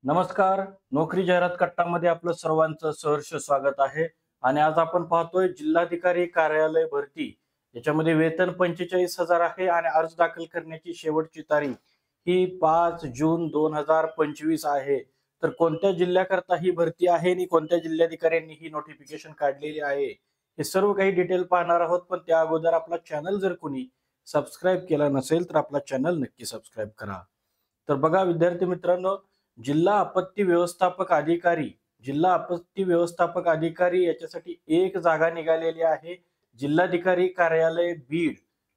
नमस्कार. नोकरी जाहिरात कट्टामध्ये आपलं सर्वांचं सहर्ष स्वागत आहे. आणि आज आपण पाहतोय जिल्हाधिकारी कार्यालय भरती. याच्यामध्ये वेतन 45,000 आहे आणि अर्ज दाखल करण्याची शेवटची तारीख ही 5 जून 2025 आहे. तर कोणत्या जिल्ह्याकरता ही भरती आहे आणि कोणत्या जिल्हाधिकाऱ्यांनी ही नोटिफिकेशन काढलेली आहे, हे सर्व काही डिटेल पाहणार आहोत. पण त्या अगोदर आपला चॅनल जर कोणी सबस्क्राईब केला नसेल तर आपला चॅनल नक्की सबस्क्राईब करा. तर बघा विद्यार्थी मित्रांनो, जिल्हा आपत्ती व्यवस्थापक अधिकारी जिल्हा आपत्ती व्यवस्थापक अधिकारी याच्यासाठी एक जागा निघालेली आहे. जिल्हाधिकारी कार्यालय बीड.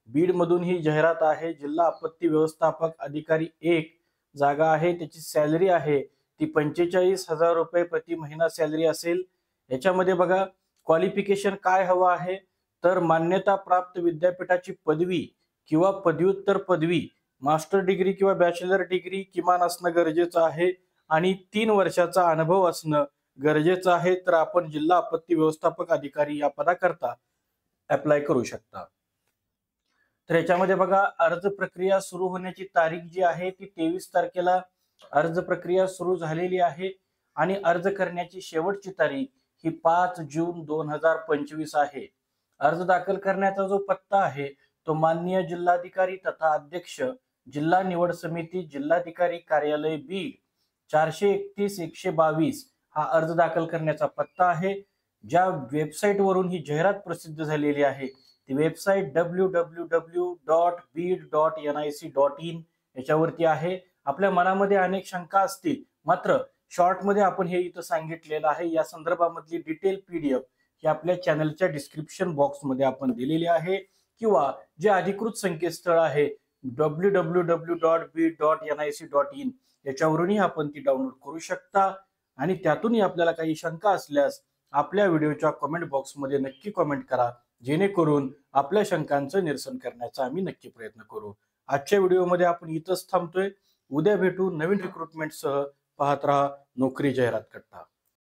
बीड मधून ही जाहिरात आहे. जिल्हा आपत्ती व्यवस्थापक अधिकारी एक जागा आहे. त्याची सॅलरी आहे ती 45,000 रुपये प्रति महिना सॅलरी असेल. याच्यामध्ये बघा क्वालिफिकेशन काय हवं आहे, तर मान्यता प्राप्त विद्यापीठाची पदवी किंवा पदव्युत्तर पदवी, मास्टर डिग्री किंवा बॅचलर डिग्री किमान असणं गरजेचं आहे आणि 3 वर्षाचा अनुभव असणं गरजेचं आहे. तर आपण जिल्हा आपत्ती व्यवस्थापक अधिकारी या पदाकरता अप्लाय करू शकता. तर याच्यामध्ये बघा अर्ज प्रक्रिया सुरू होण्याची तारीख जी आहे ती 23 तारखेला अर्ज प्रक्रिया सुरू झालेली आहे आणि अर्ज करण्याची शेवटची तारीख ही 5 जून 2025 आहे. अर्ज दाखल करण्याचा जो पत्ता आहे तो माननीय जिल्हाधिकारी तथा अध्यक्ष जिल्हा निवड समिती, जिल्हाधिकारी कार्यालय बीड, 431-122 हा अर्ज दाखल करण्याचा पत्ता आहे. ज्या वेबसाईट वरून ही जाहिरात प्रसिद्ध झालेली आहे ती वेबसाईट www.bid.nic.in याच्यावरती आहे. आपल्या मनामध्ये अनेक शंका असतील, मात्र शॉर्ट मध्ये आपण हे इथं सांगितलेलं आहे. या संदर्भामधली डिटेल पीडीएफ ही आपल्या चॅनलच्या डिस्क्रिप्शन बॉक्स मध्ये आपण दिलेली आहे, किंवा जे अधिकृत संकेतस्थळ आहे www.bid.nic.in याच्यावरूनही आपण ती डाउनलोड करू शकता. आणि त्यातूनही आपल्याला काही शंका असल्यास आपल्या व्हिडिओच्या कमेंट बॉक्समध्ये नक्की कमेंट करा, जेणेकरून आपल्या शंकांचं निरसन करण्याचा आम्ही नक्की प्रयत्न करू. आजच्या व्हिडिओमध्ये आपण इथंच थांबतोय. उद्या भेटू नवीन रिक्रुटमेंट सह. पाहत रहा नोकरी जाहिरात कट्टा.